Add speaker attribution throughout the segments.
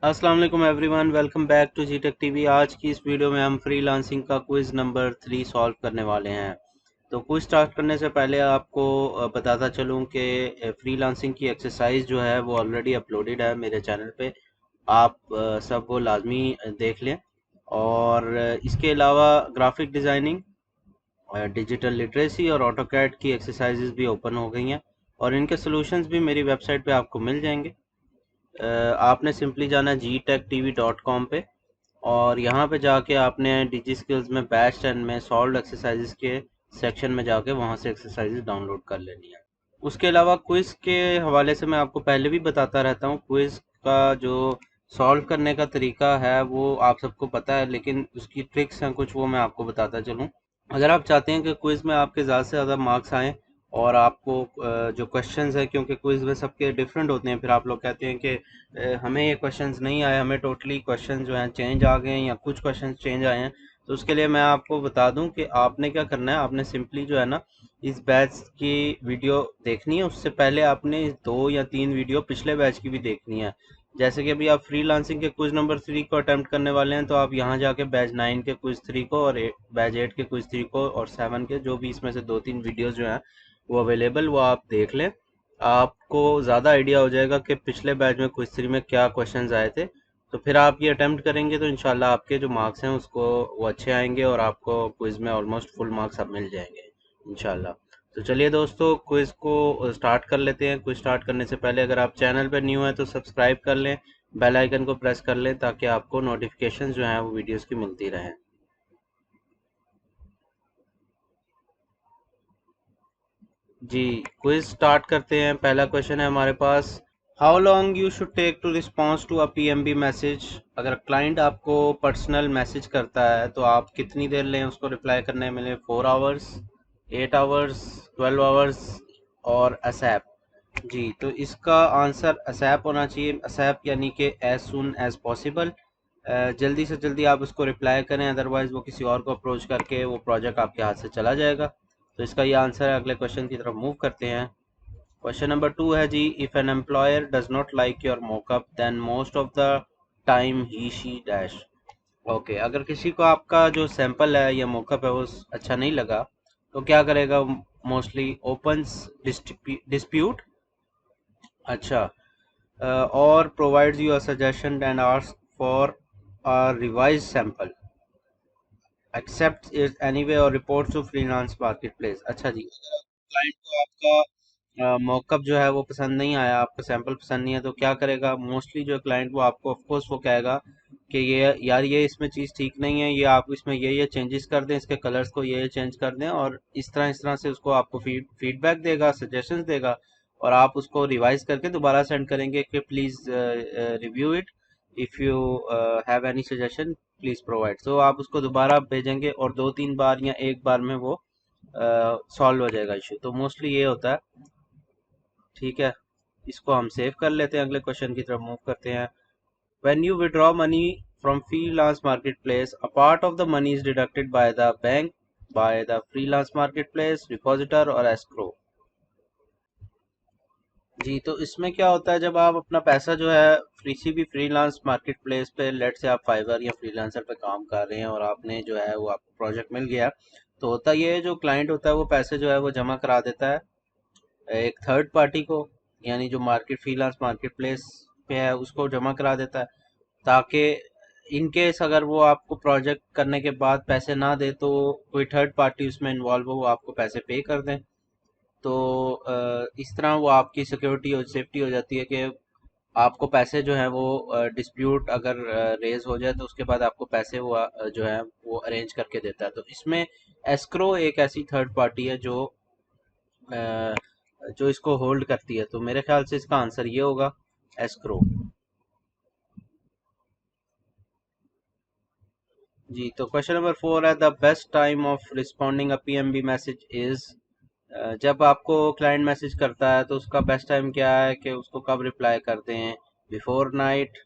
Speaker 1: अस्सलाम वालेकुम everyone, welcome back to G Tech TV. आज की इस वीडियो में हम फ्रीलांसिंग का क्विज नंबर 3 सॉल्व करने वाले हैं। तो क्विज स्टार्ट करने से पहले आपको बताता चलूं कि फ्रीलांसिंग की एक्सरसाइज जो है वो ऑलरेडी अपलोडेड है मेरे चैनल पे। आप सब वो लाजमी देख लें। और इसके अलावा ग्राफिक डिज़ाइनिंग, डिजिटल लिटरेसी और ऑटोकैड की एक्सरसाइजेज भी ओपन हो गई हैं और इनके सॉल्यूशंस भी मेरी वेबसाइट पे आपको मिल जाएंगे। आपने सिंपली जाना gtechTV.com पे और यहाँ पे जाके आपने डिजी स्किल्स में बैच 10 में सॉल्व एक्सरसाइजेज के सेक्शन में जाके वहाँ से एक्सरसाइजेज डाउनलोड कर लेनी है। उसके अलावा क्विज के हवाले से मैं आपको पहले भी बताता रहता हूँ। क्विज का जो सॉल्व करने का तरीका है वो आप सबको पता है, लेकिन उसकी ट्रिक्स हैं कुछ, वो मैं आपको बताता चलूँ। अगर आप चाहते हैं कि क्विज में आपके ज़्यादा से ज़्यादा मार्क्स आएँ और आपको जो क्वेश्चंस हैं, क्योंकि क्विज में सबके डिफरेंट होते हैं, फिर आप लोग कहते हैं कि हमें ये क्वेश्चंस नहीं आए, हमें टोटली क्वेश्चन जो हैं चेंज आ गए हैं या कुछ क्वेश्चंस चेंज आए हैं। तो उसके लिए मैं आपको बता दूं कि आपने क्या करना है। आपने सिंपली जो है ना, इस बैच की वीडियो देखनी है। उससे पहले आपने 2 या 3 वीडियो पिछले बैच की भी देखनी है। जैसे कि अभी आप फ्रीलांसिंग के क्विज नंबर 3 को अटेम्प्ट करने वाले हैं, तो आप यहाँ जाके बैच 9 के क्विज 3 को और बैच 8 के क्विज 3 को और 7 के, जो भी इसमें से 2-3 वीडियोस जो हैं वो अवेलेबल, वो आप देख लें। आपको ज़्यादा आइडिया हो जाएगा कि पिछले बैच में क्विज 3 में क्या क्वेश्चंस आए थे। तो फिर आप ये अटेम्प्ट करेंगे तो इंशाल्लाह आपके जो मार्क्स हैं उसको वो अच्छे आएंगे और आपको क्विज में ऑलमोस्ट फुल मार्क्स अब मिल जाएंगे इंशाल्लाह। तो चलिए दोस्तों, क्विज को स्टार्ट कर लेते हैं। क्विज स्टार्ट करने से पहले अगर आप चैनल पर न्यू हैं तो सब्सक्राइब कर लें, बेल आइकन को प्रेस कर लें ताकि आपको नोटिफिकेशन जो हैं वो वीडियोस की मिलती रहें। जी, क्विज स्टार्ट करते हैं। पहला क्वेश्चन है हमारे पास, how long you should take to response to a PMB message. अगर क्लाइंट आपको पर्सनल मैसेज करता है तो आप कितनी देर लें उसको रिप्लाई करने में? 4 आवर्स, 8 आवर्स, 12 आवर्स और असैप। जी, तो इसका आंसर असैप होना चाहिए। असैप यानी कि एज सुन एज पॉसिबल। जल्दी से जल्दी आप उसको रिप्लाई करें, अदरवाइज वो किसी और को अप्रोच करके वो प्रोजेक्ट आपके हाथ से चला जाएगा। तो इसका ये आंसर है। अगले क्वेश्चन की तरफ मूव करते हैं। क्वेश्चन नंबर 2 है जी, if an employer does not like your mockup then most of the time he she dash. Okay, अगर किसी को आपका जो सैंपल है या मोकअप है वो अच्छा नहीं लगा तो क्या करेगा? Mostly opens dispute. अच्छा, और provides you a suggestion and ask for a revise sample, accept it anyway और report to freelance market place. अच्छा जी, अगर क्लाइंट को आपका मॉकअप जो है वो पसंद नहीं आया, आपका सैंपल पसंद नहीं है, तो क्या करेगा? मोस्टली जो क्लाइंट वो आपको ऑफकोर्स वो कहेगा कि ये यार ये इसमें चीज़ ठीक नहीं है, ये आप इसमें ये चेंजेस कर दें, इसके कलर्स को ये चेंज कर दें, और इस तरह से उसको आपको फीडबैक देगा, सजेशंस देगा। और आप उसको रिवाइज करके दोबारा सेंड करेंगे कि please review it, if you have any suggestion please provide. तो आप उसको दोबारा भेजेंगे और 2-3 बार या एक बार में वो सॉल्व हो जाएगा इशू। तो मोस्टली ये होता है। ठीक है, इसको हम सेव कर लेते हैं। अगले क्वेश्चन की तरफ मूव करते हैं। When you withdraw money from freelance marketplace, a part of the money is deducted by the bank, by the freelance marketplace depositor और एस्क्रो। जी, तो इसमें क्या होता है, जब आप अपना पैसा जो है किसी भी फ्रीलांस मार्केट प्लेस पे, लेट से आप फाइवर या फ्रीलांसर पे काम कर रहे हैं और आपने जो है वो आपको प्रोजेक्ट मिल गया, तो होता ये है, जो क्लाइंट होता है वो पैसे जो है वो जमा करा देता है एक थर्ड पार्टी को, यानी जो मार्केट फ्रीलांस मार्केट प्लेस पे है उसको जमा करा देता है, ताकि इन केस अगर वो आपको प्रोजेक्ट करने के बाद पैसे ना दे तो कोई थर्ड पार्टी उसमें इन्वॉल्व हो, वो आपको पैसे पे कर दें। तो इस तरह वो आपकी सिक्योरिटी और सेफ्टी हो जाती है कि आपको पैसे जो हैं वो डिस्प्यूट अगर रेज हो जाए तो उसके बाद आपको पैसे वो जो है वो अरेंज करके देता है। तो इसमें एस्क्रो एक ऐसी थर्ड पार्टी है अ, जो इसको होल्ड करती है। तो मेरे ख्याल से इसका आंसर ये होगा, एस्क्रो। जी, तो क्वेश्चन नंबर 4 है, the best time of responding a PMB message is. जब आपको क्लाइंट मैसेज करता है तो उसका बेस्ट टाइम क्या है कि उसको कब रिप्लाई करते हैं? Before night,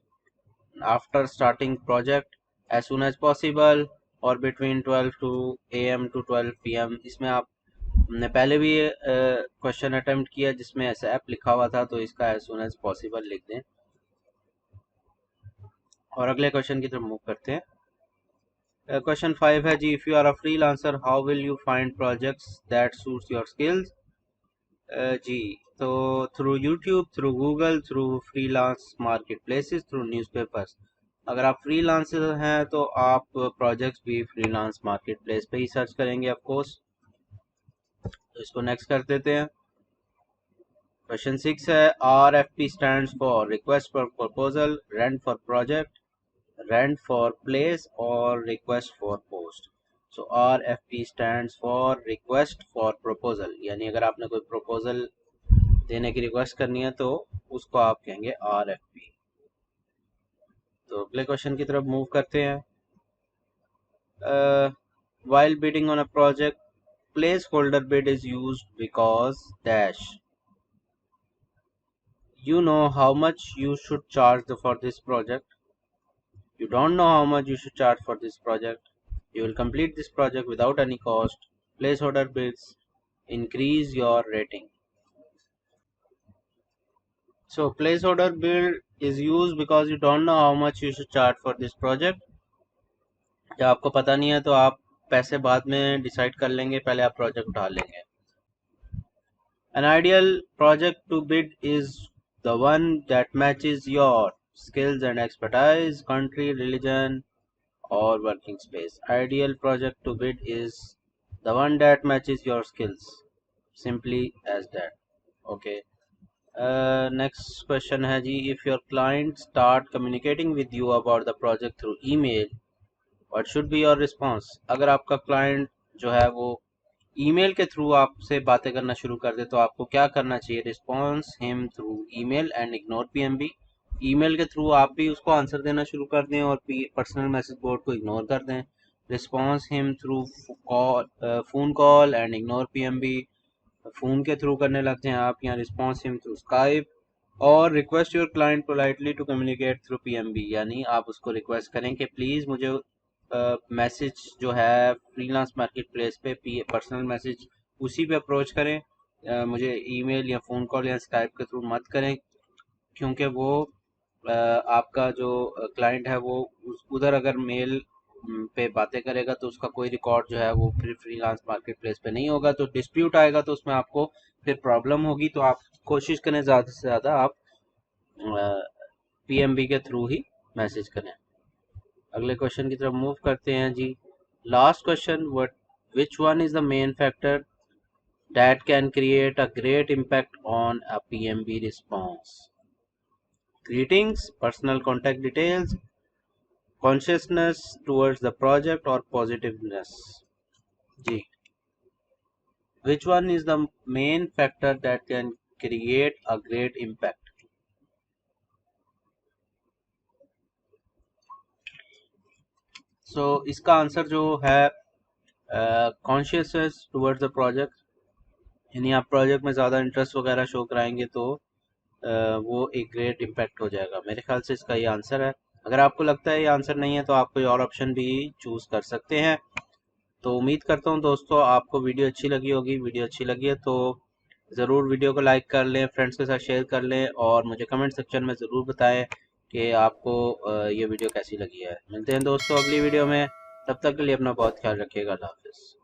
Speaker 1: after starting project, as soon as possible, और between 12 two AM to 12 PM। इसमें आप हमने पहले भी क्वेश्चन अटेम्प्ट किया जिसमें ऐसा ऐप लिखा हुआ था, तो इसका एज सुन एज पॉसिबल लिख दें। और अगले क्वेश्चन की तरफ मूव करते हैं। क्वेश्चन 5 है जी, if you are a freelancer how will you find projects that suits your skills. जी, तो through YouTube, through Google, through freelance market places, through newspapers. अगर आप फ्रीलांसर हैं तो आप प्रोजेक्ट्स भी फ्रीलांस मार्केट प्लेस पे ही सर्च करेंगे ऑफ कोर्स। तो इसको नेक्स्ट कर देते हैं। क्वेश्चन 6 है, RFP stands for request for proposal, rent for project, rent for place और request for post. So RFP stands for request for proposal, यानी अगर आपने कोई प्रपोजल देने की रिक्वेस्ट करनी है तो उसको आप कहेंगे RFP। तो अगले क्वेश्चन की तरफ मूव करते हैं। While bidding on a project, placeholder bid is used because dash. You know how much you should charge for this project. You don't know how much you should charge for this project. You will complete this project without any cost. Placeholder bids increase your rating. So placeholder bid is used because you don't know how much you should charge for this project. जब आपको पता नहीं है तो आप पैसे बाद में डिसाइड कर लेंगे, पहले आप प्रोजेक्ट उठा लेंगे। An ideal project to bid is the one that matches your skills and expertise, country, religion, or working space. Ideal project to bid is the one that matches your skills. Simply as that. Okay. Next question है जी, if your client start communicating with you about the project through email, what should be your response? अगर आपका client जो है वो email के through आपसे बातें करना शुरू कर दे तो आपको क्या करना चाहिए? Response him through email and ignore PMB. Email के थ्रू आप भी उसको आंसर देना शुरू कर दें और पर्सनल मैसेज बोर्ड को इग्नोर कर दें। Response him through phone call and ignore PMB, phone के थ्रू करने लग जाएं आप, या रिस्पॉन्स हिम थ्रू स्काइप। और request your client politely to communicate through PMB, यानी आप उसको रिक्वेस्ट करें कि प्लीज़ मुझे मैसेज जो है फ्रीलांस मार्केट प्लेस पे पर्सनल मैसेज उसी पे अप्रोच करें, मुझे ईमेल या फ़ोन कॉल या स्काइप के थ्रू मत करें, क्योंकि वो आपका जो क्लाइंट है वो उधर अगर मेल पे बातें करेगा तो उसका कोई रिकॉर्ड जो है वो फिर फ्रीलांस मार्केट प्लेस पे नहीं होगा, तो डिस्प्यूट आएगा तो उसमें आपको फिर प्रॉब्लम होगी। तो आप कोशिश करें ज़्यादा से ज़्यादा आप पीएमबी के थ्रू ही मैसेज करें। अगले क्वेश्चन की तरफ मूव करते हैं जी। Last question, what which one is the main factor that can create a great impact on a PMB response? Greetings, personal contact details, consciousness towards the project, or positiveness? जी, which one is the main factor that can create a great impact? So इसका answer जो है consciousness towards the project, यानी आप project में ज़्यादा interest वगैरह show कराएंगे तो वो एक ग्रेट इम्पैक्ट हो जाएगा। मेरे ख्याल से इसका ये आंसर है। अगर आपको लगता है ये आंसर नहीं है तो आप कोई और ऑप्शन भी चूज़ कर सकते हैं। तो उम्मीद करता हूँ दोस्तों आपको वीडियो अच्छी लगी होगी। वीडियो अच्छी लगी है तो ज़रूर वीडियो को लाइक कर लें, फ्रेंड्स के साथ शेयर कर लें और मुझे कमेंट सेक्शन में ज़रूर बताएं कि आपको ये वीडियो कैसी लगी है। मिलते हैं दोस्तों अगली वीडियो में, तब तक के लिए अपना बहुत ख्याल रखिएगा। अल्लाह हाफ़िज़।